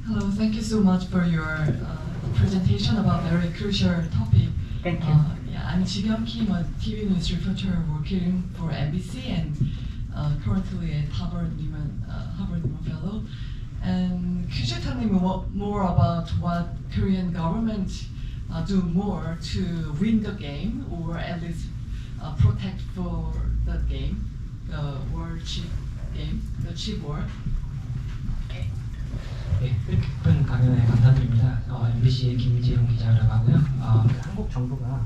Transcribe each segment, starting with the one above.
Hello, thank you so much for your presentation about very crucial topic. Thank you. Yeah, I'm Ji Hyun Kim, a TV news reporter working for NBC and currently a Harvard Newman Fellow. And could you tell me more about what Korean government do more to win the game, or at least protect for the game, the World Chip game, the Chip War? 네, 뜻깊은 강연에 감사드립니다. MBC의 김지영 기자라고 하고요. 한국 정부가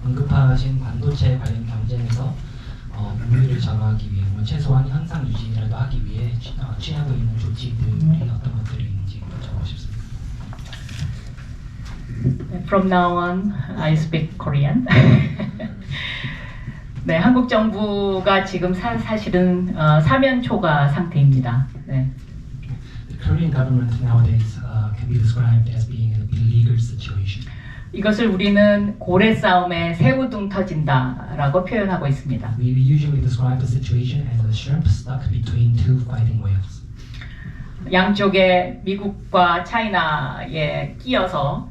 언급하신 반도체 관련 경쟁에서 물류를 전환하기 위해 최소한 현상 유지라도 하기 위해 취하고 있는 조치들이 어떤 것들이 있는지 여쭤보고 싶습니다. From now on, I speak Korean. 네, 한국 정부가 지금 사실은 사면초가 상태입니다. 네. The Korean government nowadays can be described as being in a beleaguered situation. 이것을 우리는 고래 싸움에 새우등 터진다라고 표현하고 있습니다. We usually describe the situation as a shrimp stuck between two fighting whales. 양쪽에 미국과 차이나에 끼어서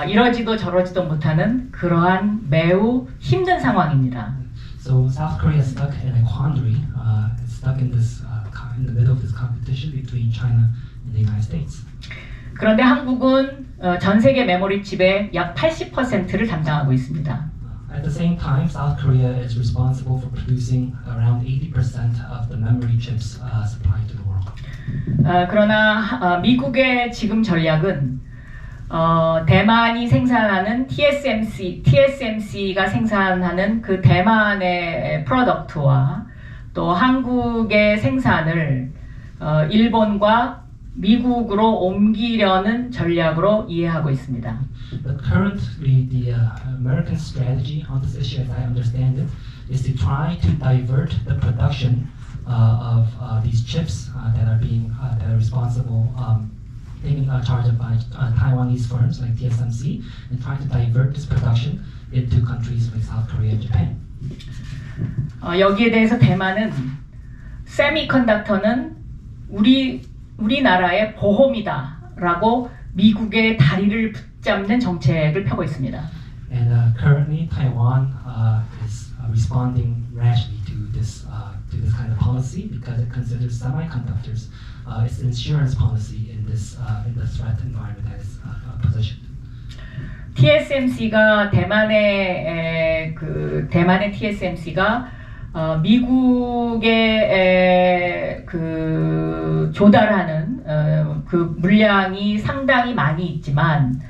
이러지도 저러지도 못하는 그러한 매우 힘든 상황입니다. So South Korea is stuck in a quandary, stuck in this in the middle of this competition between China and the United States. 그런데 한국은 전 세계 메모리 칩의 약 80%를 담당하고 있습니다. At the same time, South Korea is responsible for producing around 80% of the memory chips supplied to the world. 그러나 미국의 지금 전략은 대만이 생산하는 TSMC가 생산하는 그 대만의 프로덕트와 또 한국의 생산을 일본과 미국으로 옮기려는 전략으로 이해하고 있습니다. But currently, the American strategy on this issue, as I understand it, is to try to divert the production of these chips that are responsible. Taken charge of by Taiwanese firms like TSMC and trying to divert this production into countries like South Korea and Japan. 여기에 대해서 대만은 세미컨덕터는 우리나라의 보험이다라고 미국의 다리를 붙잡는 정책을 펴고 있습니다. And currently Taiwan is responding rashly to this kind of policy because it considers semiconductors its insurance policy in the threat environment that is positioned. TSMC가 대만의 TSMC가 미국에 조달하는 그 물량이 상당히 많이 있지만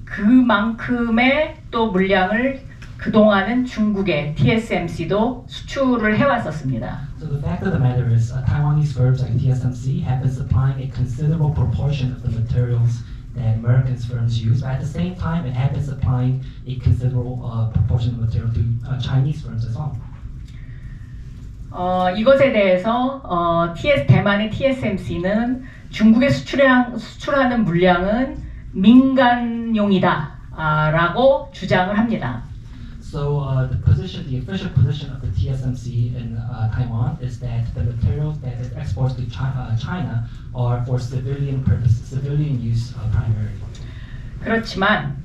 그만큼의 또 물량을 그동안은 중국의 TSMC도 수출을 해왔었습니다. So the fact of the matter is, Taiwanese firms like TSMC have been supplying a considerable proportion of the materials that American firms use. But at the same time, it had been supplying a considerable proportion of material to Chinese firms as well. 이것에 대해서 대만의 TSMC는 중국에 수출하는 물량은 민간용이다라고 주장을 합니다. So the official position of the TSMC in Taiwan is that the materials that it exports to China are for civilian purposes, civilian use primarily. 그렇지만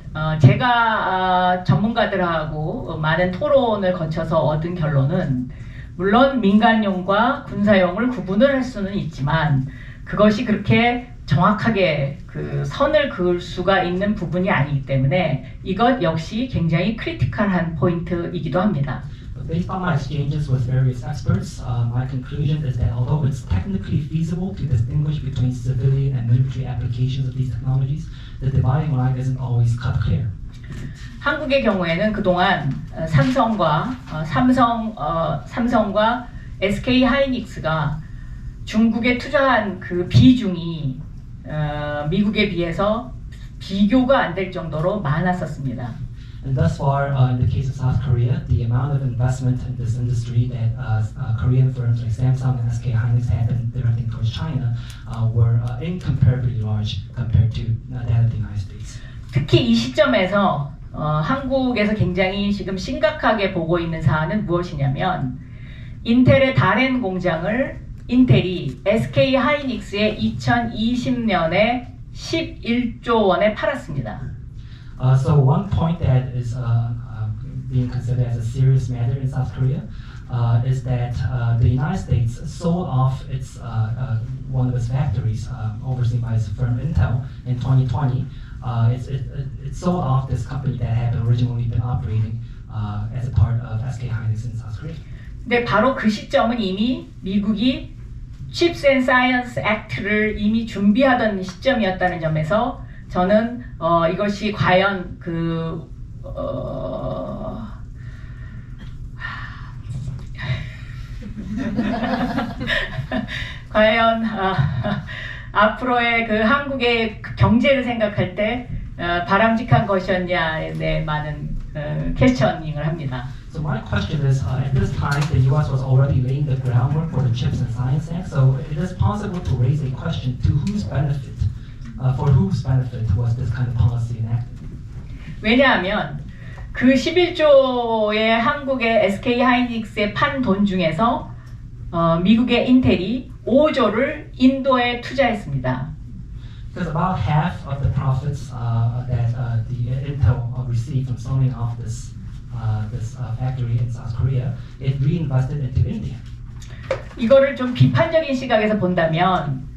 제가 전문가들하고 많은 토론을 거쳐서 얻은 결론은 물론 민간용과 군사용을 구분을 할 수는 있지만 그것이 그렇게 정확하게 그 선을 그을 수가 있는 부분이 아니기 때문에 이것 역시 굉장히 크리티컬한 포인트이기도 합니다. Based on my exchanges with various experts, my conclusion is that although it's technically feasible to distinguish between civilian and military applications of these technologies, the dividing line isn't always cut clear. 한국의 경우에는 그동안 삼성과 SK 하이닉스가 중국에 투자한 그 비중이 미국에 비해서 비교가 안 될 정도로 많았었습니다. And thus far, in the case of South Korea, the amount of investment in this industry that Korean firms like Samsung and SK Hynix had been directing towards China were incomparably large compared to that of the United States. 특히 이 시점에서 한국에서 굉장히 지금 심각하게 보고 있는 사안은 무엇이냐면 인텔의 다롄 공장을 인텔이 SK 하이닉스에 2020년에 11조 원에 팔았습니다. So one point that is being considered as a serious matter in South Korea is that the United States sold off its one of its factories overseen by its firm Intel in 2020. It sold off this company that had originally been operating as a part of SK Hynix in South Korea. 근데 바로 그 시점은 이미 미국이 Chips and Science Act를 이미 준비하던 시점이었다는 점에서 저는 이것이 과연 과연 앞으로의 그 한국의 경제를 생각할 때 바람직한 것이었냐에 대해 많은 퀘스처닝을 합니다. So my question is, at this time, the U.S. was already laying the groundwork for the Chips and Science Act. So it is possible to raise a question to whose benefit, for whose benefit was this kind of policy enacted? 왜냐하면 그 11조의 한국의 SK 하이닉스에 판 돈 중에서 미국의 인텔이 5조를 인도에 투자했습니다. Because about half of the profits that the Intel received from selling off this factory in South Korea, it reinvested into India. 이거를 좀 비판적인 시각에서 본다면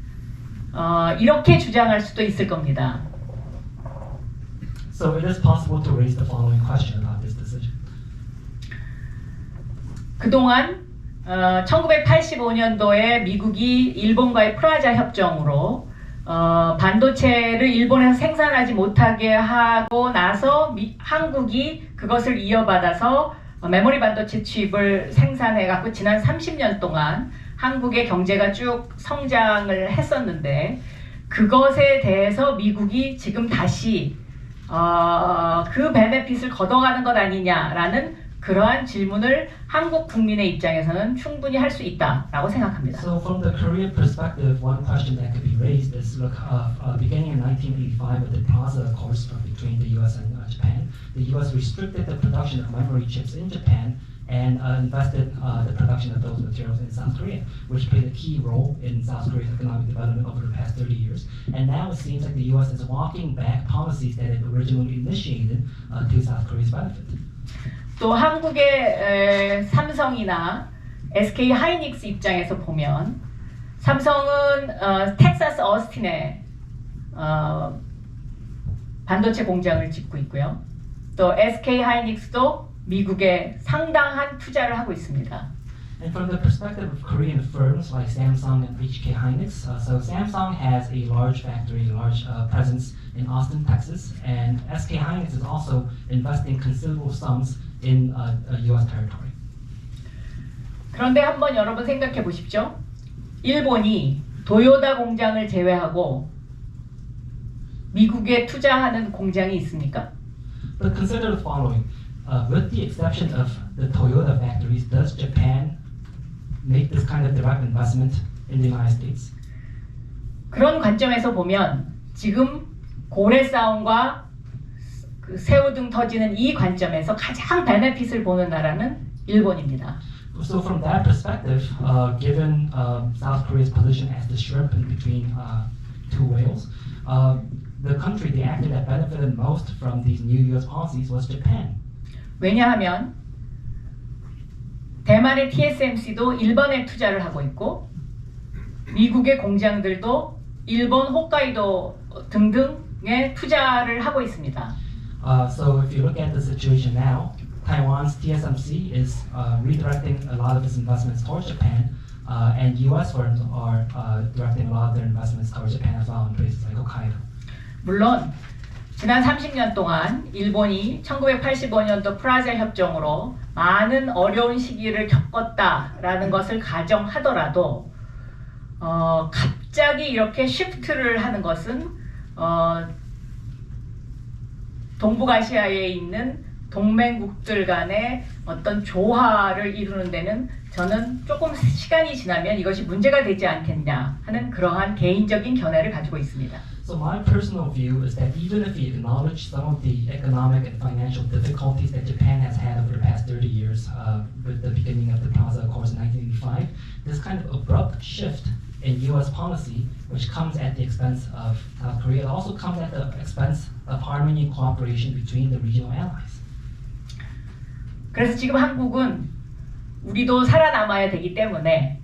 이렇게 주장할 수도 있을 겁니다. So it is possible to raise the following question about this decision. 그동안 1985년도에 미국이 일본과의 프라자 협정으로 반도체를 일본에서 생산하지 못하게 하고 나서 한국이 그것을 이어받아서 메모리 반도체 칩을 생산해 갖고 지난 30년 동안 한국의 경제가 쭉 성장을 했었는데 그것에 대해서 미국이 지금 다시 그 베네핏을 걷어가는 것 아니냐라는 그러한 질문을 한국 국민의 입장에서는 충분히 할 수 있다라고 생각합니다. So from the Korean perspective, one question that could be raised is, look, beginning in 1985 with the Plaza Accords between the U.S. and Japan, the U.S. restricted the production of memory chips in Japan and invested the production of those materials in South Korea, which played a key role in South Korea's economic development over the past 30 years. And now it seems like the U.S. is walking back policies that it originally initiated to South Korea's benefit. 또 한국의 삼성이나 SK 하이닉스 입장에서 보면 삼성은 텍사스 어스틴에 반도체 공장을 짓고 있고요. 또 SK 하이닉스도 미국에 상당한 투자를 하고 있습니다. And from the perspective of Korean firms like Samsung and HK Hynix, so Samsung has a large factory, a large presence in Austin, Texas, and SK Hynix is also investing considerable sums in U.S. territory. 그런데 한번 여러분 생각해 보십시오. 일본이 도요타 공장을 제외하고 미국에 투자하는 공장이 있습니까? But consider the following. With the exception of the Toyota factories, does Japan make this kind of direct investment in the United States? 그런 관점에서 보면 지금 고래 싸움과 그 새우등 터지는 이 관점에서 가장 베네핏을 보는 나라는 일본입니다. So from that perspective, given South Korea's position as the shrimp in between two whales, the country, the actor that benefited most from these new U.S. policies was Japan. 왜냐하면 대만의 TSMC도 일본에 투자를 하고 있고 미국의 공장들도 일본 홋카이도 등등에 투자를 하고 있습니다. So if you look at the situation now, Taiwan's TSMC is redirecting a lot of its investments towards Japan, and U.S. firms are directing a lot of their investments towards Japan as well in places like Hokkaido. 물론 지난 30년 동안 일본이 1985년도 프라자 협정으로 많은 어려운 시기를 겪었다라는 것을 가정하더라도 갑자기 이렇게 쉬프트를 하는 것은 동북아시아에 있는 동맹국들 간의 어떤 조화를 이루는 데는 저는 조금 시간이 지나면 이것이 문제가 되지 않겠냐 하는 그러한 개인적인 견해를 가지고 있습니다. So my personal view is that even if we acknowledge some of the economic and financial difficulties that Japan has had over the past 30 years with the beginning of the Plaza Accords in 1985, this kind of abrupt shift in US policy, which comes at the expense of South Korea, also comes at the expense of harmony and cooperation between the regional allies. 그래서 지금 한국은 우리도 살아남아야 되기 때문에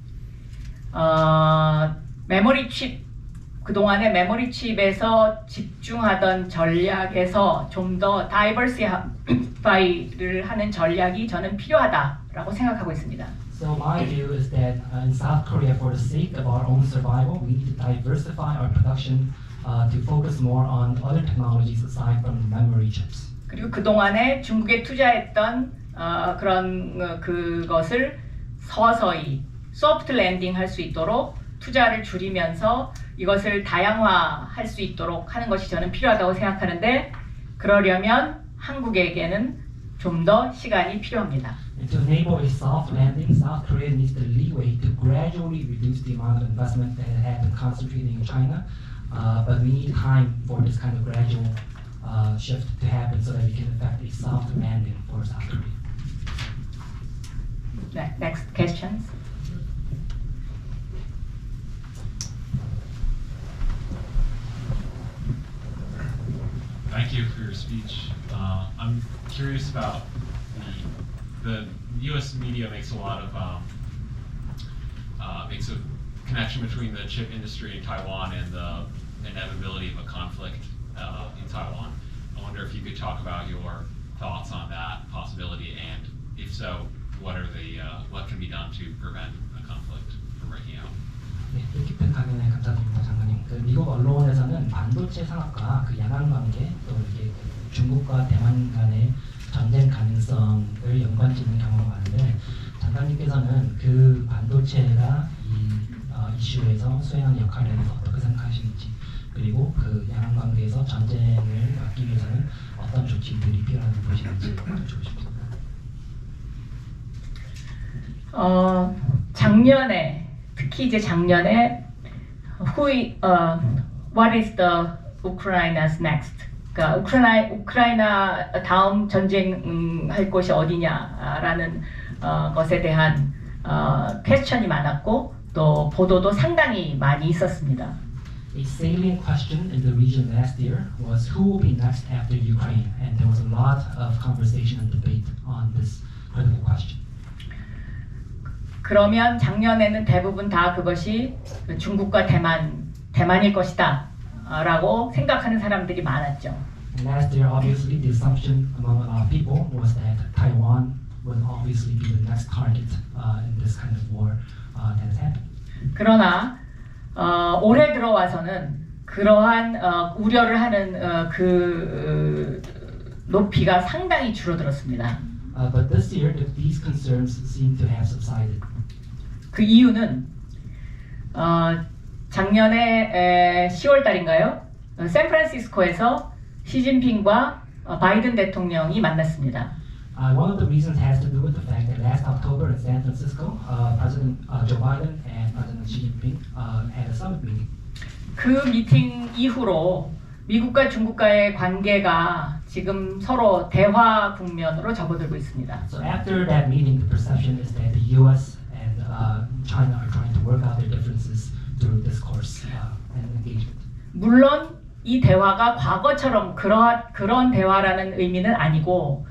메모리 칩 그동안에 메모리 칩에서 집중하던 전략에서 좀 더 다이버시파이를 하는 전략이 저는 필요하다라고 생각하고 있습니다. So my view is that in South Korea, for the sake of our own survival, we need to diversify our production to focus more on other technologies aside from memory chips. 그리고 그동안에 중국에 투자했던 그것을 서서히 소프트 랜딩 할 수 있도록 투자를 줄이면서 이것을 다양화할 수 있도록 하는 것이 저는 필요하다고 생각하는데 그러려면 한국에게는 좀 더 시간이 필요합니다. And to enable a soft landing, South Korea needs the leeway to gradually reduce the amount of investment that it had been concentrating in China, but we need time for this kind of gradual shift to happen so that we can effect a soft landing for South Korea. Next questions. Thank you for your speech. I'm curious about the U.S. media makes a lot of makes a connection between the chip industry in Taiwan and the inevitability of a conflict in Taiwan. I wonder if you could talk about your thoughts on that possibility, and if so, what can be done to prevent a conflict from breaking out? 네, 뜻깊은 강연에 감사드립니다, 장관님. 미국 언론에서는 반도체 산업과 그 양안 관계 또 이게 중국과 대만 간의 전쟁 가능성을 연관짓는 경우가 많은데 장관님께서는 그 반도체가 이 이슈에서 수행하는 역할에 대해서 어떻게 생각하시는지 그리고 그 양안 관계에서 전쟁을 막기 위해서는 어떤 조치들이 필요하다고 보시는지 여쭤보고 싶습니다. 작년에 특히 이제 작년에 what is the Ukraine's next? 그러니까 우크라이나 다음 전쟁할 곳이 어디냐라는 것에 대한 퀘스천이 많았고 또 보도도 상당히 많이 있었습니다. A salient question in the region last year was who will be next after Ukraine, and there was a lot of conversation and debate on this critical question. 그러면 작년에는 대부분 다 그것이 중국과 대만일 것이다 라고 생각하는 사람들이 많았죠. And last year, obviously, the assumption among a lot of people was that Taiwan would obviously be the next target in this kind of war that has happened. 그러나 올해 들어와서는 그러한 우려를 하는 그 높이가 상당히 줄어들었습니다. But this year, these concerns seem to have subsided. 그 이유는 작년에 10월 달인가요? 샌프란시스코에서 시진핑과 바이든 대통령이 만났습니다. One of the reasons has to do with the fact that last October in San Francisco, President Joe Biden and President Xi Jinping had a summit meeting. 그 미팅 이후로 미국과 중국과의 관계가 지금 서로 대화 국면으로 접어들고 있습니다. So after that meeting, the perception is that the U.S. and China are trying to work out their differences through discourse and engagement. 물론 이 대화가 과거처럼 그런 대화라는 의미는 아니고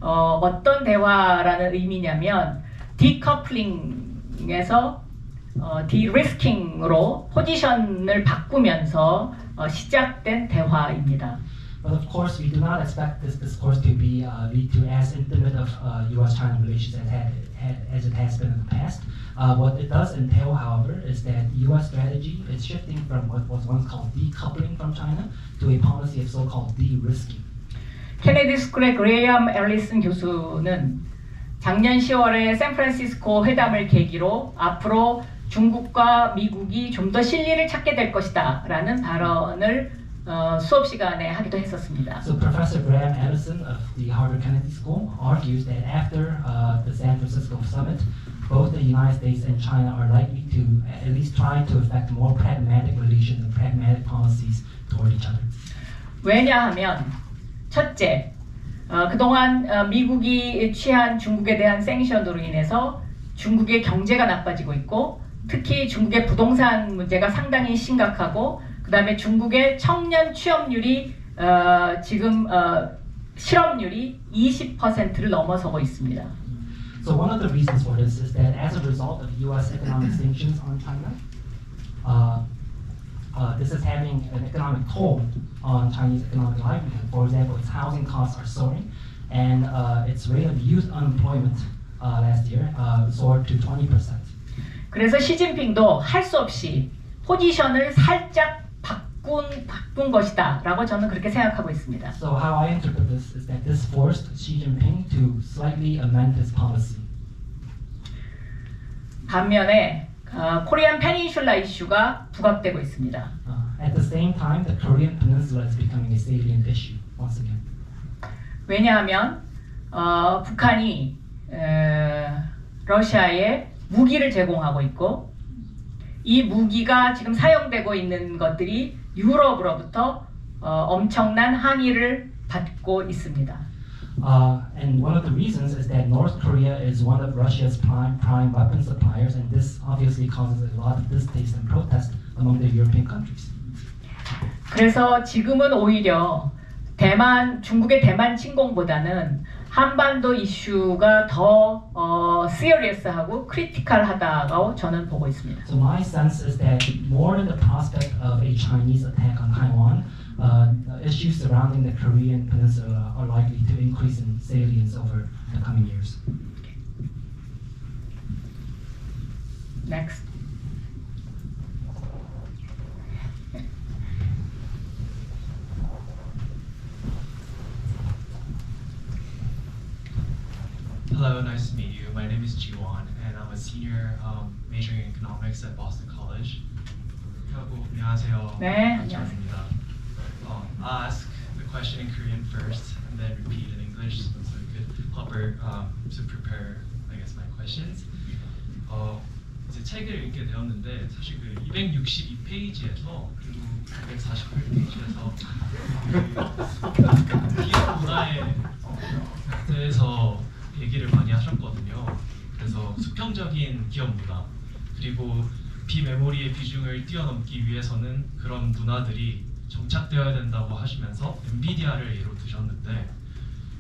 어떤 대화라는 의미냐면 디커플링에서 디리스킹으로 포지션을 바꾸면서 시작된 대화입니다. But of course, we do not expect this discourse to be lead to as intimate of U.S.-China relations as it has been in the past. What it does entail, however, is that U.S. strategy is shifting from what was once called decoupling from China to a policy of so-called de-risking. 케네디 스쿨의 그레이엄 앨리슨 교수는 작년 10월에 샌프란시스코 회담을 계기로 앞으로 중국과 미국이 좀 더 실리를 찾게 될 것이다 라는 발언을 수업 시간에 하기도 했었습니다. So Professor Graham Allison of the Harvard Kennedy School argues that after the San Francisco summit, both the United States and China are likely to at least try to effect more pragmatic relations and pragmatic policies toward each other. 왜냐하면 첫째, 그동안 미국이 취한 중국에 대한 생션으로 인해서 중국의 경제가 나빠지고 있고 특히 중국의 부동산 문제가 상당히 심각하고 그 다음에 중국의 청년 취업률이 지금 실업률이 20%를 넘어서고 있습니다. So one of the reasons for this is that as a result of U.S. economic sanctions on China, this is having an economic toll on Chinese economic livelihood. For example, its housing costs are soaring, and its rate of youth unemployment last year soared to 20%. 그래서 시진핑도 할 수 없이 포지션을 살짝 바꾼 것이다라고 저는 그렇게 생각하고 있습니다. So how I interpret this is that this forced Xi Jinping to slightly amend his policy. 반면에 코리안 페닌슐라 이슈가 부각되고 있습니다. At the same time, the Korean Peninsula is becoming a salient issue once again. 왜냐하면 북한이 러시아에 무기를 제공하고 있고 이 무기가 지금 사용되고 있는 것들이 유럽으로부터 엄청난 항의를 받고 있습니다. And one of the reasons is that North Korea is one of Russia's prime weapon suppliers, and this obviously causes a lot of distaste and protest among the European countries. 그래서 지금은 오히려 중국의 대만 침공보다는 한반도 이슈가 더 serious하고 크리티컬하다고 저는 보고 있습니다. So my sense is that more than the prospect of a Chinese attack on Taiwan, issues surrounding the Korean Peninsula are likely to increase in salience over the coming years. Next. Hello, nice to meet you. My name is Jiwon, and I'm a senior majoring in economics at Boston College. 안녕하세요. 네, 안녕하십니다. I'll ask the question in Korean first, and then repeat in English, so it could help her to prepare, I guess, my questions. 이제 책을 읽게 되었는데 사실 그 262페이지에서 그리고 248페이지에서 기업 문화에 대해서 얘기를 많이 하셨거든요. 그래서 수평적인 기업 문화 그리고 비메모리의 비중을 뛰어넘기 위해서는 그런 문화들이 정착되어야 된다고 하시면서 엔비디아를 예로 드셨는데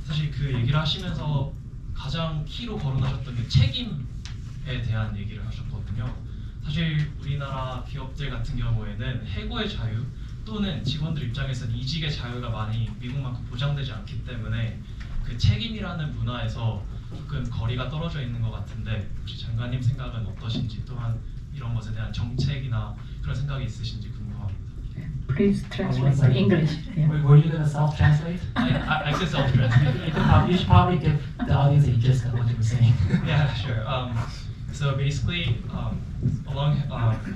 사실 그 얘기를 하시면서 가장 키로 거론하셨던 게 책임에 대한 얘기를 하셨거든요. 사실 우리나라 기업들 같은 경우에는 해고의 자유 또는 직원들 입장에서는 이직의 자유가 많이 미국만큼 보장되지 않기 때문에 그 책임이라는 문화에서 조금 거리가 떨어져 있는 것 같은데 혹시 장관님 생각은 어떠신지 또한 이런 것에 대한 정책이나 그런 생각이 있으신지 궁금합니다. Please translate to English. Yeah. Were you going to self-translate? I could self-translate. You should probably give the audience a gist of what you were saying. Yeah, sure. So basically, along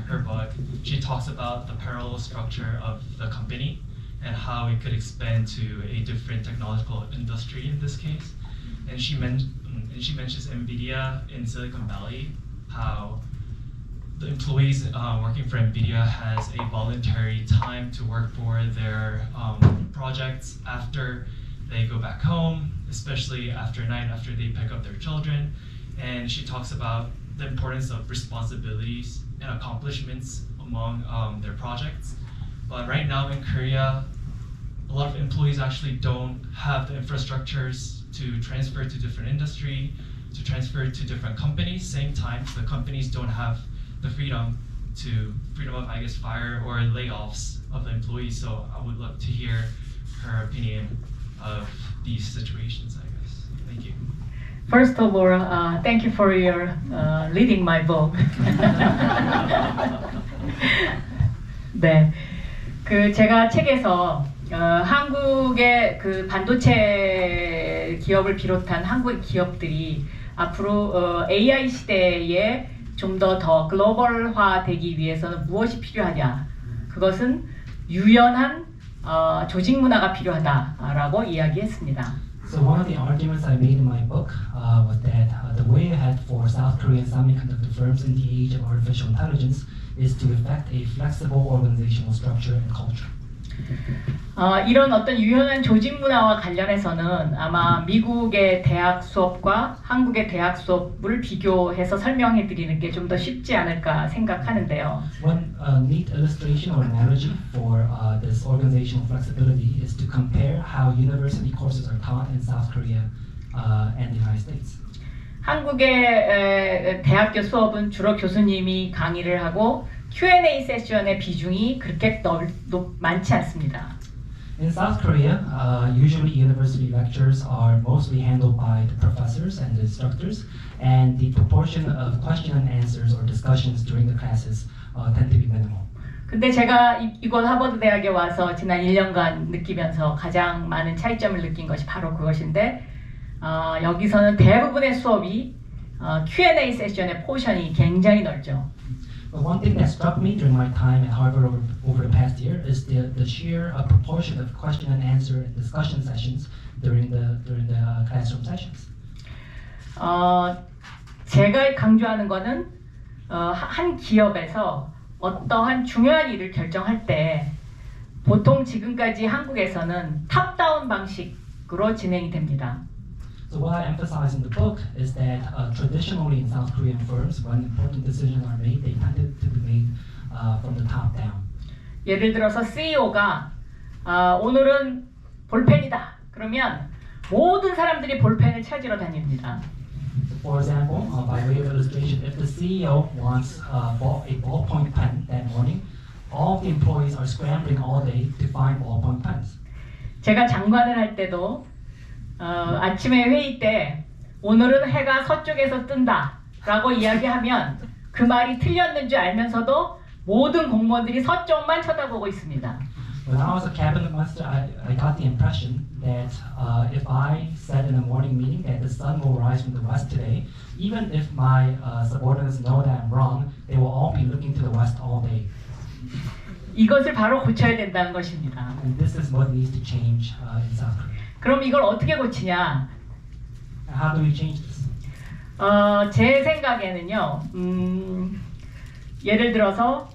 her book, she talks about the parallel structure of the company and how it could expand to a different technological industry in this case. And she mentions NVIDIA in Silicon Valley, how the employees working for NVIDIA has a voluntary time to work for their projects after they go back home, especially after night after they pick up their children. And she talks about the importance of responsibilities and accomplishments among their projects. But right now in Korea, a lot of employees actually don't have the infrastructures to transfer to different industry, to transfer to different companies. Same time, the companies don't have the freedom of, I guess, fire or layoffs of the employees. So I would love to hear her opinion of these situations, I guess. Thank you. First of all, thank you for your reading my book. 네, 그 제가 책에서 한국의 그 반도체 기업을 비롯한 한국 기업들이 앞으로 AI 시대에 좀 더 글로벌화되기 위해서는 무엇이 필요하냐? 그것은 유연한 조직 문화가 필요하다라고 이야기했습니다. So one of the arguments I made in my book was that the way ahead for South Korean semiconductor firms in the age of artificial intelligence is to effect a flexible organizational structure and culture. 이런 어떤 유연한 조직 문화와 관련해서는 아마 미국의 대학 수업과 한국의 대학 수업을 비교해서 설명해 드리는 게 좀 더 쉽지 않을까 생각하는데요. One neat illustration or analogy for this organizational flexibility is to compare how university courses are taught in South Korea and the United States. 한국의 대학교 수업은 주로 교수님이 강의를 하고 Q&A 세션의 비중이 그렇게 많지 않습니다. In South Korea, usually university lectures are mostly handled by the professors and the instructors, and the proportion of question and answers or discussions during the classes tend to be minimal. 근데 제가 이곳 하버드 대학에 와서 지난 1년간 느끼면서 가장 많은 차이점을 느낀 것이 바로 그것인데 여기서는 대부분의 수업이 Q&A 세션의 포션이 굉장히 넓죠. But one thing that struck me during my time at Harvard over the past year is the sheer proportion of question and answer and discussion sessions during the classroom sessions. 제가 강조하는 거는 한 기업에서 어떠한 중요한 일을 결정할 때 보통 지금까지 한국에서는 탑다운 방식으로 진행이 됩니다. So what I emphasize in the book is that traditionally in South Korean firms, when important decisions are made, they tended to be made from the top down. 예를 들어서 CEO가 오늘은 볼펜이다. 그러면 모든 사람들이 볼펜을 찾으러 다닙니다. For example, by way of illustration, if the CEO wants a ballpoint pen that morning, all the employees are scrambling all day to find ballpoint pens. 제가 장관을 할 때도 아침에 회의 때 오늘은 해가 서쪽에서 뜬다 라고 이야기하면 그 말이 틀렸는 줄 알면서도 모든 공무원들이 서쪽만 쳐다보고 있습니다. When I was a cabinet minister, I got the impression that if I said in a morning meeting that the sun will rise from the west today, even if my subordinates know that I'm wrong, they will all be looking to the west all day. 이것을 바로 고쳐야 된다는 것입니다. And this is what needs to change in South Korea. 그럼 이걸 어떻게 고치냐? How do we change this? 제 생각에는요. 예를 들어서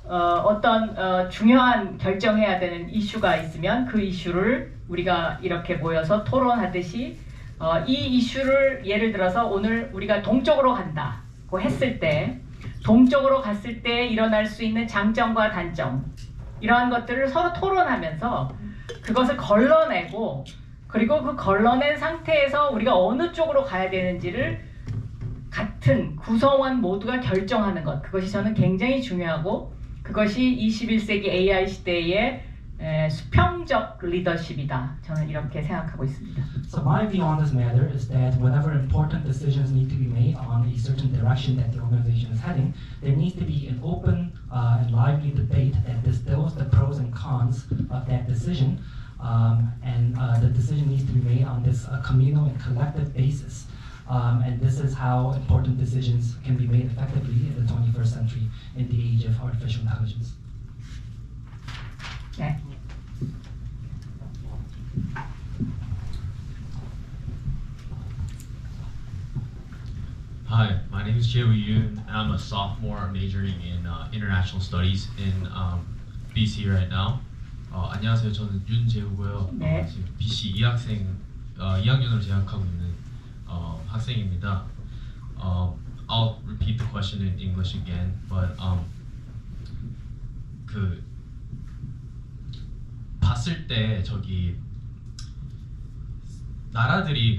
어떤 중요한 결정해야 되는 이슈가 있으면 그 이슈를 우리가 이렇게 모여서 토론하듯이 이 이슈를 예를 들어서 오늘 우리가 동쪽으로 간다고 했을 때 동쪽으로 갔을 때 일어날 수 있는 장점과 단점 이러한 것들을 서로 토론하면서 그것을 걸러내고 그리고 그 걸러낸 상태에서 우리가 어느 쪽으로 가야 되는지를 같은 구성원 모두가 결정하는 것 그것이 저는 굉장히 중요하고 그것이 21세기 AI 시대의 수평적 리더십이다. 저는 이렇게 생각하고 있습니다. So my view on this matter is that whenever important decisions need to be made on a certain direction that the organization is heading, there needs to be an open and lively debate that distills the pros and cons of that decision, and the decision needs to be made on this communal and collective basis. And this is how important decisions can be made effectively in the 21st century in the age of artificial intelligence. 네. Hi, my name is Jae-woo Yoon, and I'm a sophomore majoring in international studies in BC right now. 안녕하세요, 저는 윤재우고요. 네. 지금 BC 2학년으로 재학하고 있는 학생입니다. I'll repeat the question in English again, but 그 봤을 때 저기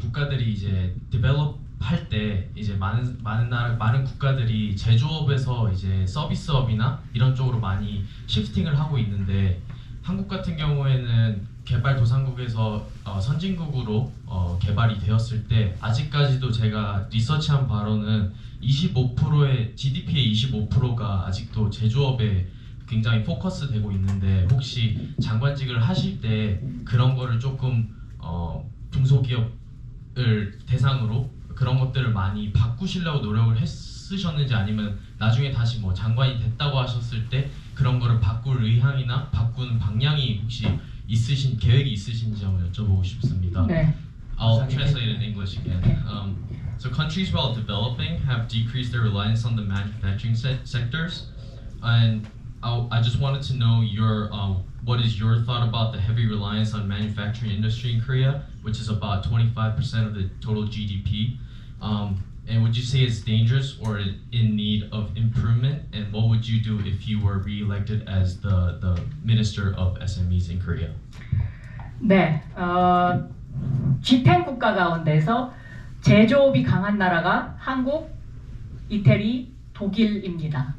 국가들이 이제 develop 할 때 이제 많은 국가들이 제조업에서 이제 서비스업이나 이런 쪽으로 많이 시프팅을 하고 있는데 한국 같은 경우에는 개발도상국에서 선진국으로 개발이 되었을 때 아직까지도 제가 리서치한 바로는 25%의 GDP의 25%가 아직도 제조업에 굉장히 포커스되고 있는데 혹시 장관직을 하실 때 그런 거를 조금 중소기업을 대상으로 그런 것들을 많이 바꾸시려고 노력을 했으셨는지 아니면 나중에 다시 뭐 장관이 됐다고 하셨을 때 그런 거를 바꿀 의향이나 바꾸는 방향이 혹시 계획이 있으신지 한번 여쭤보고 싶습니다. 네. I'll translate in English again. So countries while developing have decreased their reliance on the manufacturing sectors, and I just wanted to know what is your thought about the heavy reliance on manufacturing industry in Korea, which is about 25% of the total GDP. And would you say it's dangerous or in need of improvement? And what would you do if you were re-elected as the Minister of SMEs in Korea? 네, G10 국가 가운데서 제조업이 강한 나라가 한국, 이태리, 독일입니다.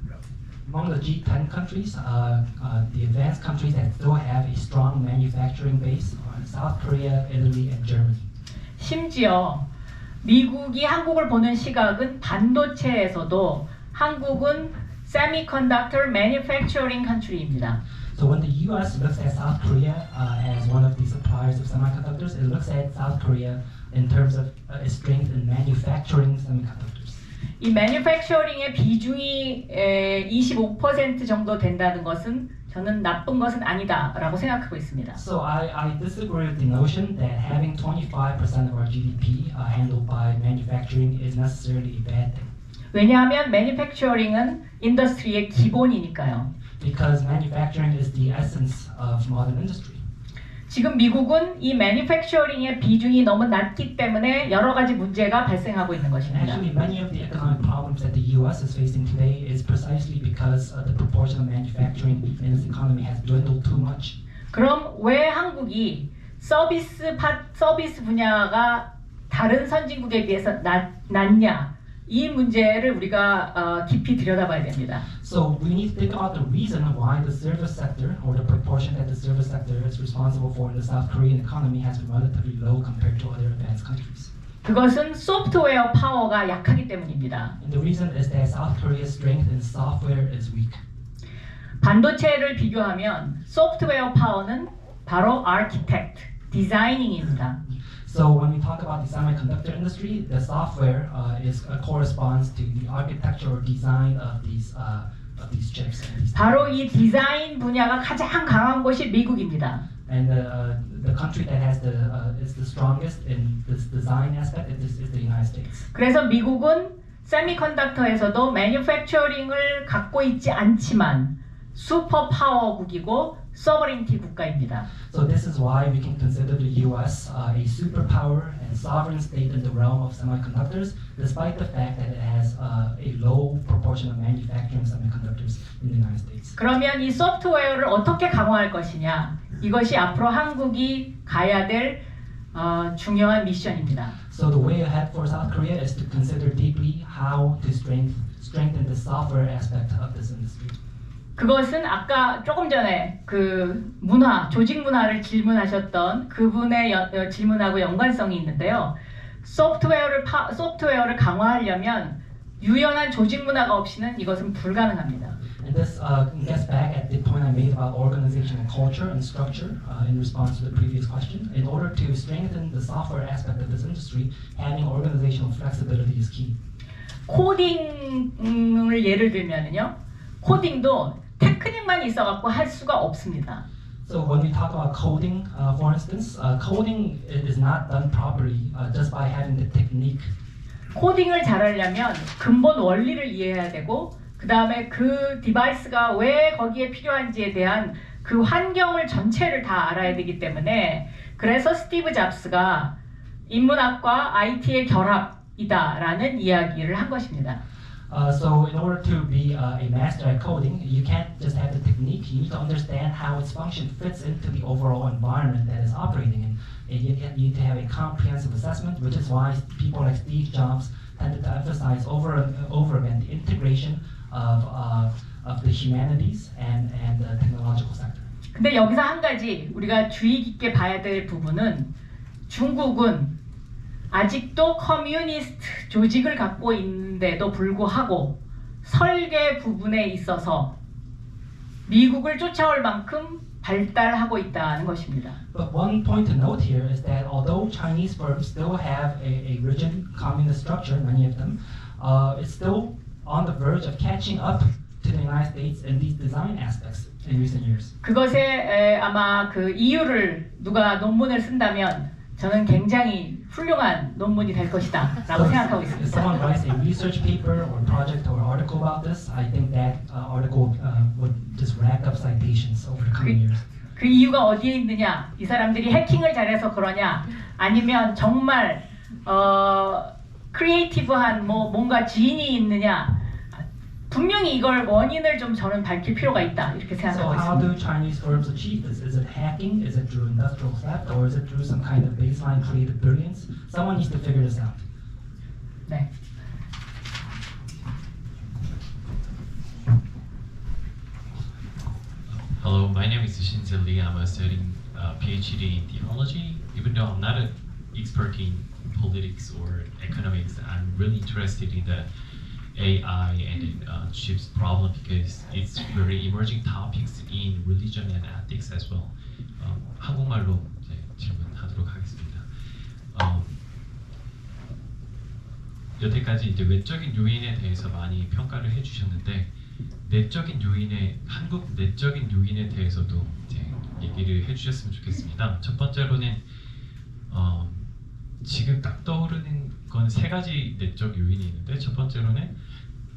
Among the G10 countries, the advanced countries that still have a strong manufacturing base are South Korea, Italy, and Germany. 심지어 미국이 한국을 보는 시각은 반도체에서도 한국은 semiconductor manufacturing country입니다. So when the U.S. looks at South Korea as one of the suppliers of semiconductors, it looks at South Korea in terms of its strength in manufacturing semiconductors. 이 manufacturing의 비중이 25% 정도 된다는 것은 저는 나쁜 것은 아니다라고 생각하고 있습니다. So I disagree with the notion that having 25% of our GDP handled by manufacturing is necessarily a bad thing. 왜냐하면 manufacturing은 인더스트리의 기본이니까요. Because manufacturing is the essence of modern industry. 지금 미국은 이 manufacturing의 비중이 너무 낮기 때문에 여러 가지 문제가 발생하고 있는 And 것입니다. actually, many of the economic problems that the U.S. is facing today is precisely because the proportion of manufacturing in its economy has dwindled too much. 그럼 왜 한국이 서비스 분야가 다른 선진국에 비해서 낮냐? 이 문제를 우리가 깊이 들여다봐야 됩니다. So we need to think about the reason why the service sector, or the proportion that the service sector is responsible for in the South Korean economy, has been relatively low compared to other advanced countries. 그것은 소프트웨어 파워가 약하기 때문입니다. And the reason is that South Korea's strength in software is weak. 반도체를 비교하면 소프트웨어 파워는 바로 architect, 디자이닝입니다. So when we talk about the semiconductor industry, the software corresponds to the architecture or design of these chips. 바로 이 디자인 분야가 가장 강한 곳이 미국입니다. And the country that has is the strongest in this design aspect is the United States. 그래서 미국은 세미컨덕터에서도 매뉴팩처링을 갖고 있지 않지만 슈퍼 파워국이고 sovereignty 국가입니다. So this is why we can consider the U.S. A superpower and sovereign state in the realm of semiconductors, despite the fact that it has a low proportion of manufacturing semiconductors in the United States. 그러면 이 소프트웨어를 어떻게 강화할 것이냐? 이것이 앞으로 한국이 가야 될 중요한 미션입니다. So the way ahead for South Korea is to consider deeply how to strengthen the software aspect of this industry. 그것은 아까 조금 전에 그 문화, 조직 문화를 질문하셨던 그분의 질문하고 연관성이 있는데요. 소프트웨어를 강화하려면 유연한 조직 문화가 없이는 이것은 불가능합니다. And this gets back at the point I made about organizational culture and structure in response to the previous question. In order to strengthen the software aspect of this industry, having organizational flexibility is key. 코딩을 예를 들면요. 코딩도 테크닉만 있어갖고 할 수가 없습니다. So when we talk about coding, for instance, coding is not done properly just by having the technique. 코딩을 잘하려면 근본 원리를 이해해야 되고 그 다음에 그 디바이스가 왜 거기에 필요한지에 대한 그 환경을 전체를 다 알아야 되기 때문에 그래서 스티브 잡스가 인문학과 IT의 결합이다라는 이야기를 한 것입니다. So in order to be a master at coding, you can't just have the technique. You need to understand how its function fits into the overall environment that it's operating in. And you need to have a comprehensive assessment, which is why people like Steve Jobs tended to emphasize over and over again the integration of the humanities and the technological sector. 근데 여기서 한 가지 우리가 주의 깊게 봐야 될 부분은 중국은 아직도 커뮤니스트 조직을 갖고 있는데도 불구하고 설계 부분에 있어서 미국을 쫓아올 만큼 발달하고 있다는 것입니다. But one point to note here is that although Chinese firms still have a rigid communist structure, many of them, it's still on the verge of catching up to the United States in these design aspects in recent years. 그것에 아마 그 이유를 누가 논문을 쓴다면 저는 굉장히 훌륭한 논문이 될 것이다라고 생각하고 If 있습니다. someone writes a research paper or project or article about this, I think that article would just rack up citations over the coming years. 그 이유가 어디에 있느냐? 이 사람들이 해킹을 잘해서 그러냐? 아니면 정말 크리에이티브한 뭔가 지인이 있느냐? 분명히 이걸 원인을 좀 저는 밝힐 필요가 있다 이렇게 So 생각하고 how 있습니다. do Chinese firms achieve this? Is it hacking? Is it through industrial theft? Or is it through some kind of baseline creative brilliance? Someone needs to figure this out. 네. Hello, my name is Shinze Lee. I'm studying PhD in theology. Even though I'm not an expert in politics or economics, I'm really interested in the AI and in chips problem because it's very emerging topics in religion and ethics as well. 한국말로 이제 질문하도록 하겠습니다. 여태까지 이제 외적인 요인에 대해서 많이 평가를 해주셨는데 한국 내적인 요인에 대해서도 이제 얘기를 해주셨으면 좋겠습니다. 첫 번째로는 지금 딱 떠오르는 건 세 가지 내적 요인이 있는데 첫 번째로는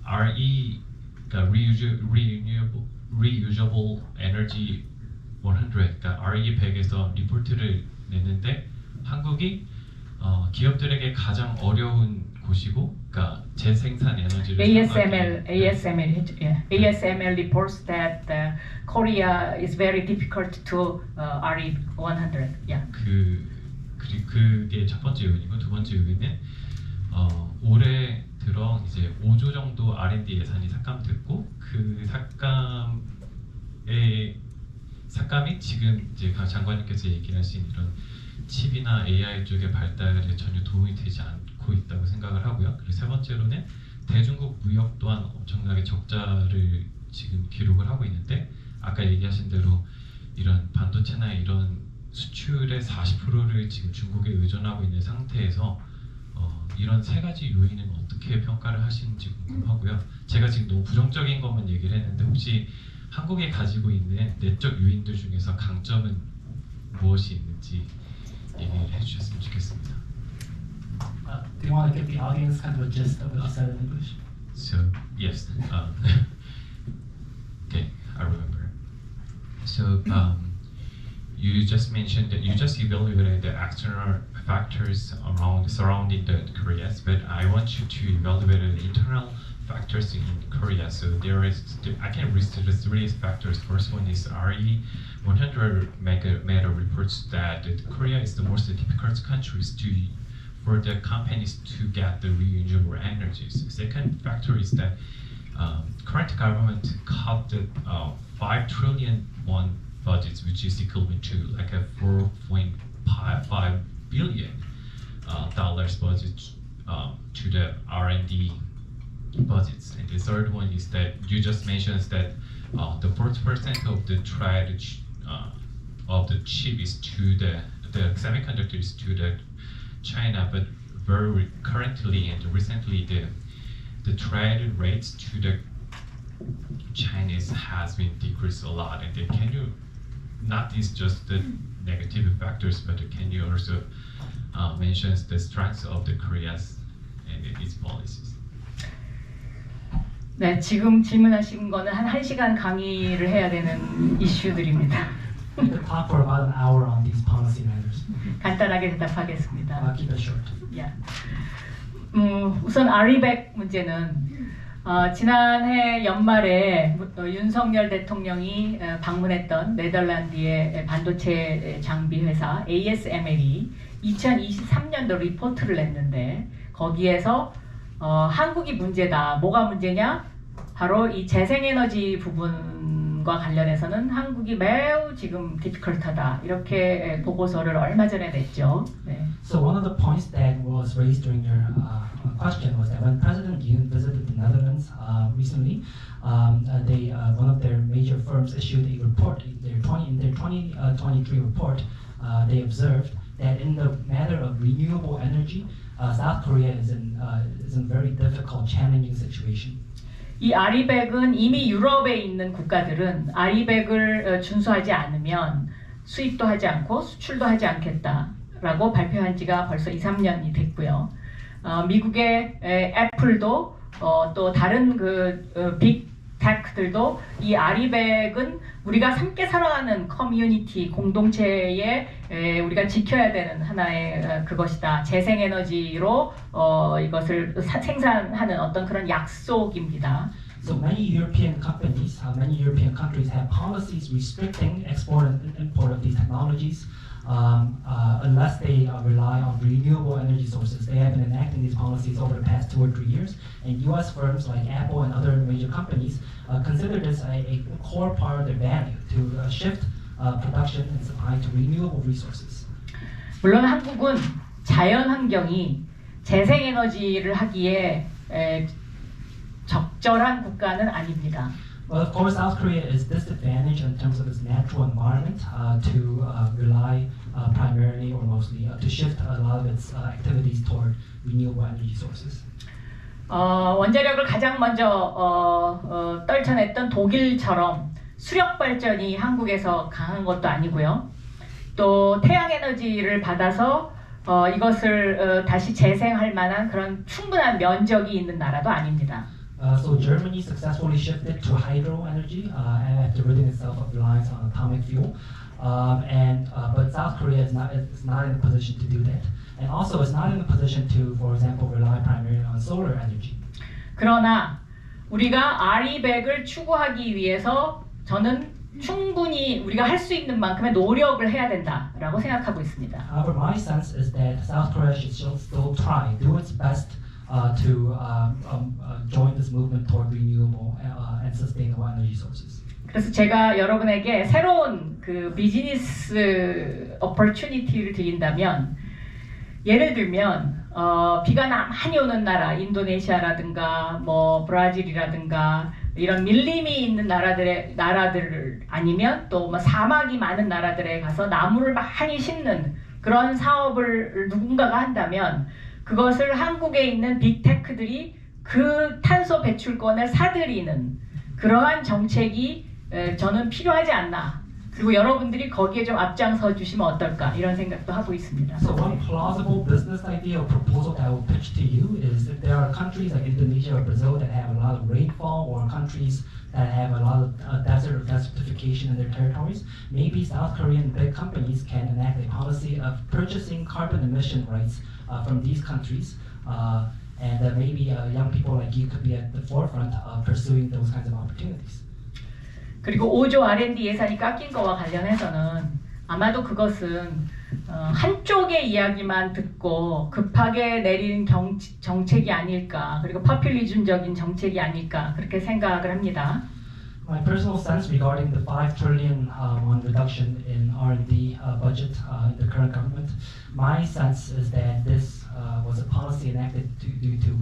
RE, 그러니까 Reusable Energy 100, 그러니까 RE 100에서 리포트를 냈는데 한국이 기업들에게 가장 어려운 곳이고, 그러니까 재생산 에너지를 ASML reports that Korea is very difficult to RE 100. Yeah. 그게 첫 번째 요인이고 두 번째 요인은 올해 들어 이제 5조 정도 R&D 예산이 삭감됐고 그 삭감이 지금 이제 장관님께서 얘기하신 이런 칩이나 AI 쪽의 발달에 전혀 도움이 되지 않고 있다고 생각을 하고요. 그리고 세 번째로는 대중국 무역 또한 엄청나게 적자를 지금 기록을 하고 있는데 아까 얘기하신 대로 이런 반도체나 이런 수출의 40%를 지금 중국에 의존하고 있는 상태에서 이런 세 가지 요인은 어떻게 평가를 하시는지 궁금하고요. 제가 지금 너무 부정적인 것만 얘기를 했는데 혹시 한국에 가지고 있는 내적 요인들 중에서 강점은 무엇이 있는지 얘기를 해주셨으면 좋겠습니다. Do you want to give the audience kind of a gist of what you said in English? So yes, okay, I remember. So you just mentioned that you just evaluated the external factors surrounding the Koreas, but I want you to evaluate the internal factors in Korea. So I can list the three factors. First one is RE 100 meta reports that Korea is the most difficult countries for the companies to get the renewable energies. Second factor is that current government cut the 5 trillion won budgets, which is equivalent to like a 4.5 billion dollars budget to the R&D budgets. And the third one is that you just mentioned that the 40% of the trade of the chip is to the semiconductors to the China, but very currently and recently the trade rates to the Chinese has been decreased a lot. And then can you, not these just the negative factors, but can you also mention the strengths of the Korea's and its policies? 네, 지금 질문하신 거는 한 1시간 강의를 해야 되는 이슈들입니다. We could talk for about an hour on these policy matters. 간단하게 대답하겠습니다. I'll keep it short. Yeah. 우선 RE100 문제는 지난해 연말에 윤석열 대통령이 방문했던 네덜란드의 반도체 장비 회사 ASML이 2023년도 리포트를 냈는데 거기에서 한국이 문제다. 뭐가 문제냐? 바로 이 재생에너지 부분과 관련해서는 한국이 매우 지금 디피컬트하다. 이렇게 보고서를 얼마 전에 냈죠. 네. So one of the points that was raised during your question was that when President Yoon visited the Netherlands recently, one of their major firms issued a report. In their 2023 report, they observed that in the matter of renewable energy, South Korea is in a very difficult, challenging situation. 이 RE100은 이미 유럽에 있는 국가들은 RE100을 준수하지 않으면 수입도 하지 않고 수출도 하지 않겠다라고 라고 발표한 지가 벌써 2-3년이 됐고요. 미국의 애플도 또 다른 빅테크들도 이 아리백은 우리가 함께 살아가는 커뮤니티 공동체에 우리가 지켜야 되는 하나의 그것이다. 재생에너지로 이것을 생산하는 어떤 그런 약속입니다. So many European companies, many European countries have policies restricting export and import of these technologies unless they rely on renewable energy sources. They have been enacting these policies over the past 2 or 3 years, and U.S. firms like Apple and other major companies consider this a core part of their value to shift production and supply to renewable resources. 물론 한국은 자연 환경이 재생에너지를 하기에 적절한 국가는 아닙니다. Well, of course, South Korea is disadvantaged in terms of its natural environment to rely primarily or mostly to shift a lot of its activities toward renewable energy sources. 원자력을 가장 먼저 떨쳐냈던 독일처럼 수력 발전이 한국에서 강한 것도 아니고요. 또 태양 에너지를 받아서 이것을 다시 재생할 만한 그런 충분한 면적이 있는 나라도 아닙니다. So Germany successfully shifted to hydro energy after ridding itself of reliance on atomic fuel, but South Korea is not in a position to do that, and also is not in a position to, for example, rely primarily on solar energy. 그러나 우리가 RE100을 추구하기 위해서 저는 충분히 우리가 할 수 있는 만큼의 노력을 해야 된다라고 생각하고 있습니다. However, my sense is that South Korea should still try, do its best to join this movement toward renewable and sustainable energy sources. 그래서 제가 여러분에게 새로운 그 비즈니스 opportunity를 드린다면, 예를 들면 비가 많이 오는 나라, 인도네시아라든가 뭐 브라질이라든가 이런 밀림이 있는 나라들 아니면 또 뭐 사막이 많은 나라들에 가서 나무를 많이 심는 그런 사업을 누군가가 한다면 그것을 한국에 있는 빅테크들이 그 탄소 배출권을 사들이는 그러한 정책이 저는 필요하지 않나. 그리고 여러분들이 거기에 좀 앞장서 주시면 어떨까 이런 생각도 하고 있습니다. So one plausible business idea or proposal that I will pitch to you is if there are countries like Indonesia or Brazil that have a lot of rainfall, or countries that have a lot of desert or desertification in their territories, maybe South Korean big companies can enact a policy of purchasing carbon emission rights from these countries, and maybe young people like you could be at the forefront of pursuing those kinds of opportunities. 그리고 5조 R&D 예산이 깎인 거와 관련해서는 아마도 그것은 한쪽의 이야기만 듣고 급하게 내린 정책이 아닐까, 그리고 포퓰리즘적인 정책이 아닐까 그렇게 생각을 합니다. My personal sense regarding the 5 trillion won reduction in R&D budget in the current government, my sense is that this was a policy enacted due to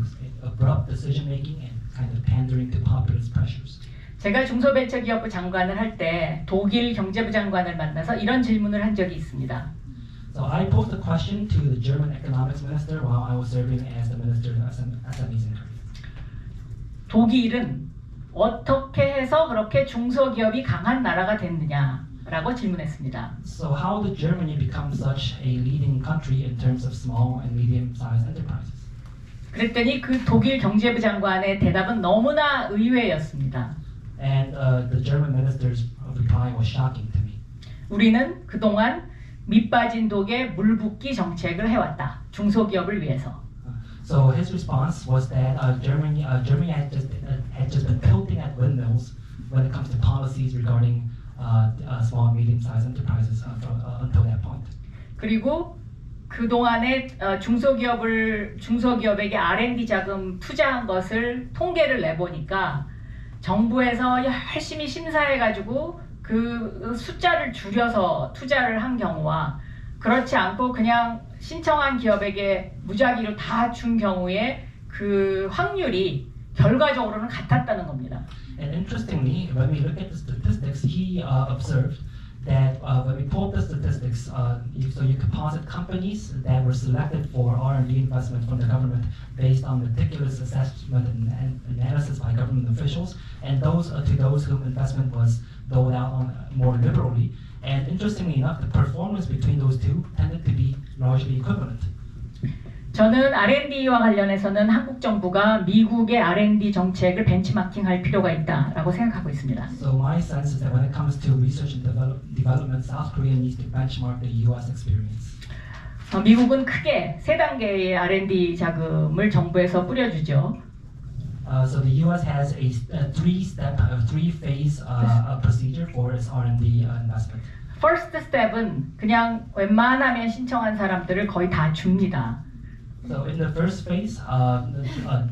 abrupt decision making and kind of pandering to populist pressures. 제가 중소벤처기업부 장관을 할 때 독일 경제부 장관을 만나서 이런 질문을 한 적이 있습니다. So I posed a question to the German economics minister while I was serving as the minister of SMEs in Korea. 독일은 어떻게 해서 그렇게 중소기업이 강한 나라가 됐느냐라고 질문했습니다. So how did Germany become such a leading country in terms of small and medium-sized enterprises? 그랬더니 그 독일 경제부 장관의 대답은 너무나 의외였습니다. And the German minister's reply was shocking to me. 우리는 그동안 밑빠진 독에 물 붓기 정책을 해왔다. 중소기업을 위해서. So his response was that Germany had just been tilting at windmills when it comes to policies regarding small and medium-sized enterprises until that point. 그리고 그동안에 중소기업에게 R&D 자금 투자한 것을 통계를 내보니까 정부에서 열심히 심사해가지고 그 숫자를 줄여서 투자를 한 경우와 그렇지 않고 그냥 신청한 기업에게 무작위로 다 준 경우에 그 확률이 결과적으로는 같았다는 겁니다. And interestingly, when we look at the statistics, he observed that when we pulled the statistics, so you composite companies that were selected for R&D investment from the government based on meticulous assessment and analysis by government officials, and those to those whom investment was doled out on more liberally, And interestingly enough, the performance between those two tended to be largely equivalent. 저는 R&D와 관련해서는 한국 정부가 미국의 R&D 정책을 벤치마킹할 필요가 있다라고 생각하고 있습니다. So my sense is that when it comes to research and development, South Korea needs to benchmark the U.S. experience. 미국은 크게 세 단계의 R&D 자금을 정부에서 뿌려주죠. So the U.S. has a three-phase procedure for its R&D investment. First step은 그냥 웬만하면 신청한 사람들을 거의 다 줍니다. So in the first phase,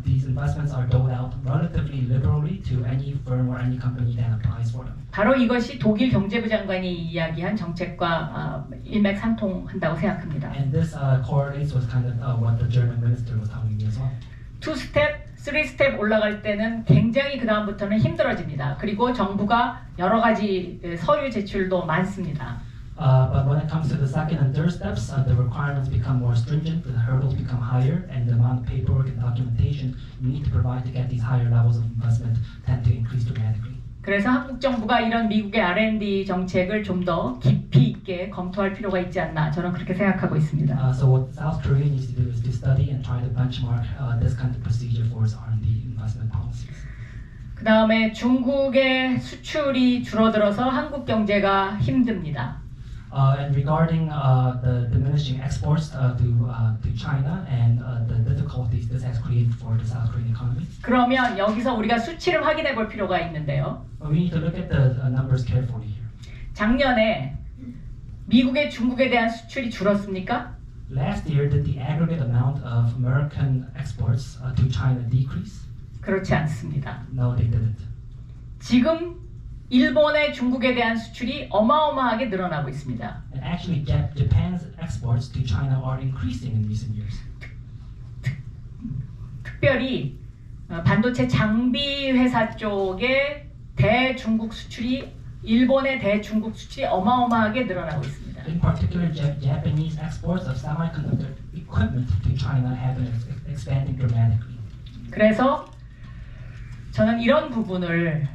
these investments are doled out relatively liberally to any firm or any company that applies for them. 바로 이것이 독일 경제부 장관이 이야기한 정책과 일맥상통한다고 생각합니다. And this correlates with kind of what the German minister was telling me as well. 2스텝, 3스텝 올라갈 때는 굉장히 그 다음부터는 힘들어집니다. 그리고 정부가 여러 가지 서류 제출도 많습니다. But when it comes to the second and third steps, the requirements become more stringent, the hurdles become higher, and the amount of paperwork and documentation you need to provide to get these higher levels of investment tend to increase dramatically. 그래서 한국 정부가 이런 미국의 R&D 정책을 좀 더 깊이 있게 검토할 필요가 있지 않나 저는 그렇게 생각하고 있습니다. So what South Korea needs to do is to study and try to benchmark this kind of procedure for its R&D investment policies. 그 다음에 중국의 수출이 줄어들어서 한국 경제가 힘듭니다. And regarding the diminishing exports to China and the difficulties this has created for the South Korean economy, 그러면 여기서 우리가 수치를 확인해 볼 필요가 있는데요. we need to look at the numbers carefully here. 작년에 미국의 중국에 대한 수출이 줄었습니까? Last year, did the aggregate amount of American exports to China decrease? 그렇지 않습니다. No, they didn't. 지금 일본의 중국에 대한 수출이 어마어마하게 늘어나고 있습니다. And actually, Japan's exports to China are increasing in recent years. 특별히 반도체 장비 회사 쪽의 대중국 수출이 일본의 대중국 수출이 어마어마하게 늘어나고 있습니다. In particular, Japanese exports of semiconductor equipment to China have been expanding dramatically. 그래서 저는 이런 부분을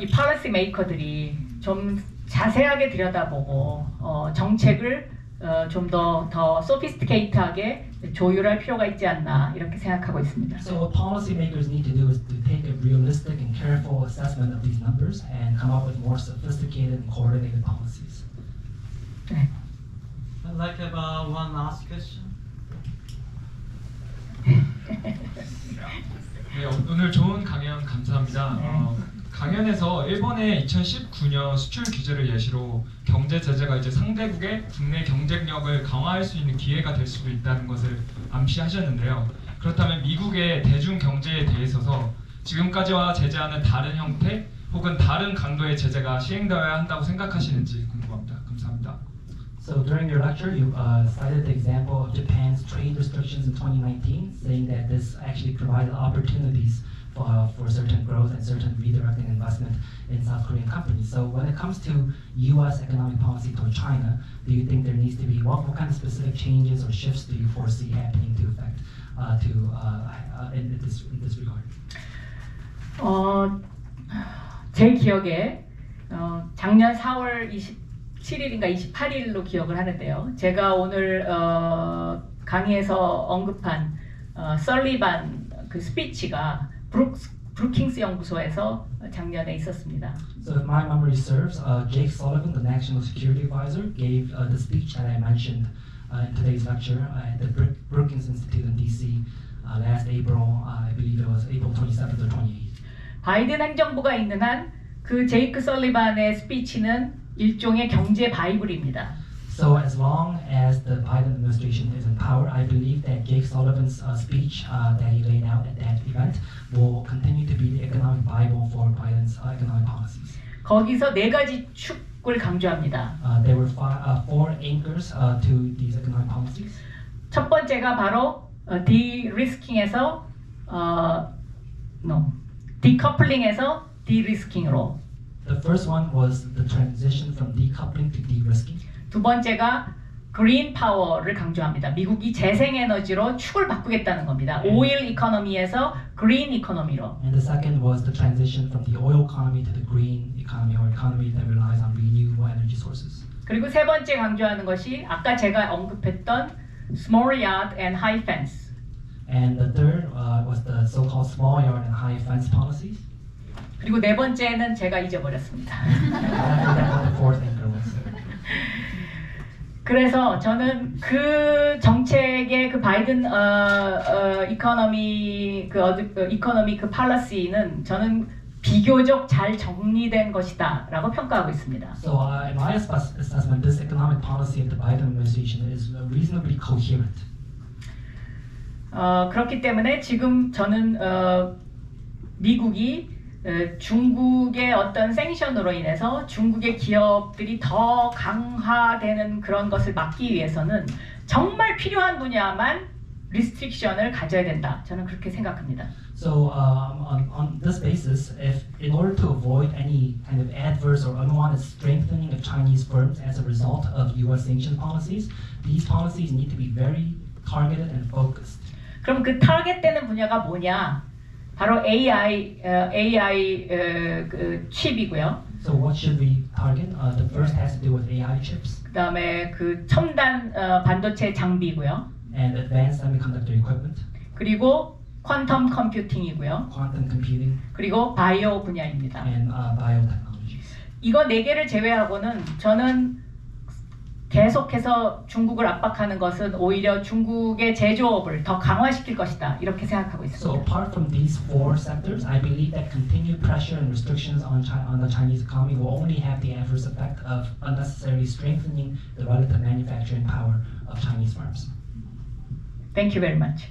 이 policy maker들이 좀 자세하게 들여다보고 정책을 좀 더 sophisticated하게 조율할 필요가 있지 않나 이렇게 생각하고 있습니다. So what policymakers need to do is to take a realistic and careful assessment of these numbers and come up with more sophisticated and coordinated policies. 네. I'd like to have one last question. 네, 오늘 좋은 강연 감사합니다. 강연에서 일본의 2019년 수출 규제를 예시로 경제 제재가 이제 상대국의 국내 경쟁력을 강화할 수 있는 기회가 될 수도 있다는 것을 암시하셨는데요. 그렇다면 미국의 대중 경제에 대해서 지금까지와 제재하는 다른 형태 혹은 다른 강도의 제재가 시행되어야 한다고 생각하시는지 궁금합니다. 감사합니다. So during your lecture, you cited the example of Japan's trade restrictions in 2019, saying that this actually provided opportunities for certain growth and certain redirecting investment in South Korean companies. So when it comes to U.S. economic policy toward China, do you think there needs to be what kind of specific changes or shifts do you foresee happening to effect in this regard? 제 기억에 작년 4월 27일인가 28일로 기억을 하는데요. 제가 오늘 강의에서 언급한 설리반 그 스피치가 브루킹스 연구소에서 작년에 있었습니다. So if my memory serves, Jake Sullivan, the National Security Advisor, gave the speech that I mentioned in today's lecture at the Brookings Institute in D.C. Last April, I believe it was April 27th or 28th. 바이든 행정부가 있는 한 그 제이크 설리반의 스피치는 일종의 경제 바이블입니다. So as long as the Biden administration is in power, I believe that Jake Sullivan's speech that he laid out at that event will continue to be the economic bible for Biden's economic policies. 거기서 네 가지 축을 강조합니다. There were four anchors to these economic policies. 첫 번째가 바로 de-risking에서 decoupling에서 de-risking으로. The first one was the transition from decoupling to de-risking. 두 번째가 그린 파워를 강조합니다. 미국이 재생에너지로 축을 바꾸겠다는 겁니다. 오일 이코노미에서 그린 이코노미로. And the second was the transition from the oil economy to the green economy, or economy that relies on renewable energy sources. 그리고 세 번째 강조하는 것이 아까 제가 언급했던 small yard and high fence. And the third was the so-called small yard and high fence policies. 그리고 네 번째는 제가 잊어버렸습니다. And I forgot what the fourth anchor was. 그래서 저는 그 정책의 그 바이든 이코노미 그 팔러시는 저는 비교적 잘 정리된 것이다라고 평가하고 있습니다. So in my assessment, this economic policy of the Biden administration is reasonably coherent. 그렇기 때문에 지금 저는 미국이 중국의 어떤 생션으로 인해서 중국의 기업들이 더 강화되는 그런 것을 막기 위해서는 정말 필요한 분야만 리스트릭션을 가져야 된다. 저는 그렇게 생각합니다. So on this basis, if in order to avoid any kind of adverse or unwanted strengthening of Chinese firms as a result of U.S. sanction policies, these policies need to be very targeted and focused. 그럼 그 타겟되는 분야가 뭐냐? 바로 AI 그 칩이고요. So what should we target? The first has to do with AI chips 그다음에 그 첨단 반도체 장비고요. and advanced semiconductor equipment, 그리고 퀀텀 컴퓨팅이고요. quantum computing, 그리고 바이오 분야입니다. and biotechnologies. 이거 네 개를 제외하고는 저는 계속해서 중국을 압박하는 것은 오히려 중국의 제조업을 더 강화시킬 것이다. 이렇게 생각하고 So 있습니다. apart from these four sectors, I believe that continued pressure and restrictions on the Chinese economy will only have the adverse effect of unnecessarily strengthening the relative manufacturing power of Chinese firms. Thank you very much.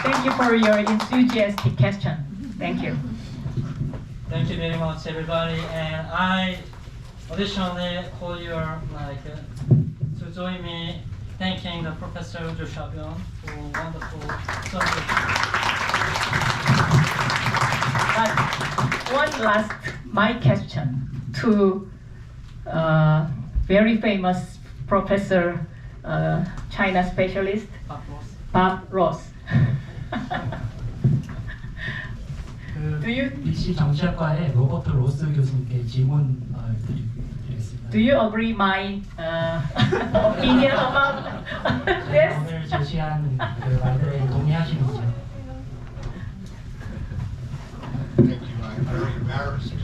Thank you for your enthusiastic question. Thank you. Thank you very much, everybody. And I additionally call you to join me thanking the Professor Joshua Byung for wonderful subject. One last my question to very famous professor, China specialist Bob Ross. Do you 리시 정치학과의 로버트 로스 교수님께 질문 드리겠습니다. Do you agree my opinion about this? 오늘 제시한 그 말들에 동의하시는지요? Thank you. I'm very embarrassed.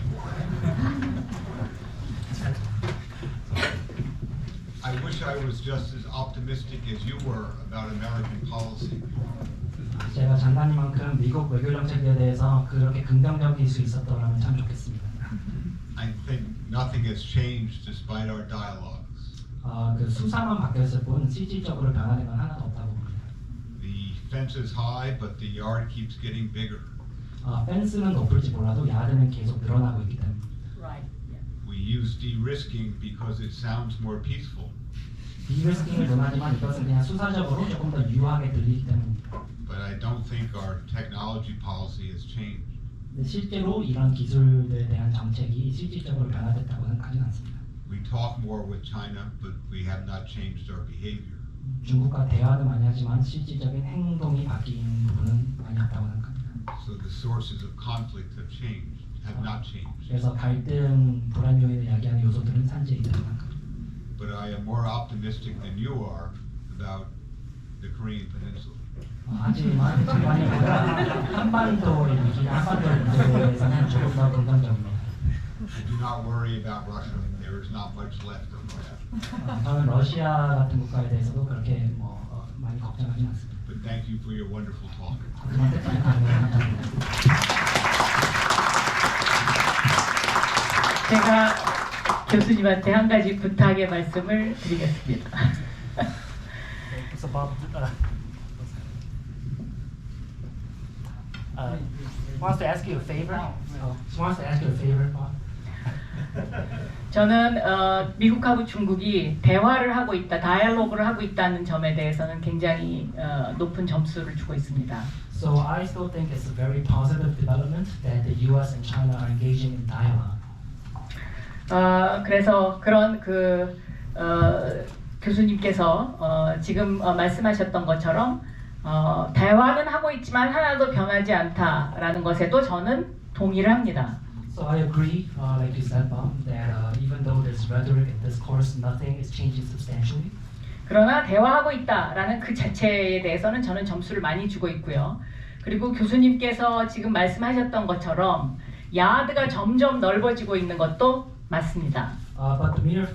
I wish I was just as optimistic as you were about American policy. 제가 장관님만큼 미국 외교 정책에 대해서 그렇게 긍정적일 수 있었더라면 참 좋겠습니다. I think nothing has changed despite our dialogues. 그 수사만 바뀌었을 뿐 실질적으로 변화된 건 하나도 없다고 봅니다. The fence is high, but the yard keeps getting bigger. 펜스는 높을지 몰라도 야드는 계속 늘어나고 있기 때문입니다. Right. We use de-risking because it sounds more peaceful. 디리스킹을 논하지만 이것은 그냥 수사적으로 조금 더 유하게 들리기 때문입니다. But I don't think our technology policy has changed. 근데 실제로 이런 기술들에 대한 정책이 실질적으로 변화됐다고 생각하지는 않습니다. We talk more with China, but we have not changed our behavior. 중국과 대화도 많이 하지만 실질적인 행동이 바뀐 부분은 많이 없다고 생각합니다. So the sources of conflict have not changed. 그래서 갈등, 불안 요인을 야기하는 요소들은 산재해 있다고 생각합니다. But I am more optimistic than you are about the Korean Peninsula. 하지만 장관님보다 한반도의 위기나 한반도의 문제에 대해서는 조금 더 긍정적입니다. I do not worry about Russia. There is not much left of Russia. 저는 러시아 같은 국가에 대해서도 그렇게 많이 걱정하지 않습니다. But thank you for your wonderful talk. 하지만 뜻하지 감사합니다. 제가 교수님한테 한 가지 부탁의 말씀을 드리겠습니다. So Bob wants to ask you a favor. She wants to ask you a favor, Bob. 저는 미국하고 중국이 대화를 하고 있다, 다이얼로그를 하고 있다는 점에 대해서는 굉장히 높은 점수를 주고 있습니다. So I still think it's a very positive development that the U.S. and China are engaging in dialogue. 그래서 그런 교수님께서 지금 말씀하셨던 것처럼 대화는 하고 있지만 하나도 변하지 않다라는 것에도 저는 동의를 합니다. So I agree, like you said, Bob, that even though there's rhetoric and discourse, nothing is changing substantially. 그러나 대화하고 있다라는 그 자체에 대해서는 저는 점수를 많이 주고 있고요. 그리고 교수님께서 지금 말씀하셨던 것처럼 야드가 점점 넓어지고 있는 것도 맞습니다. But the mere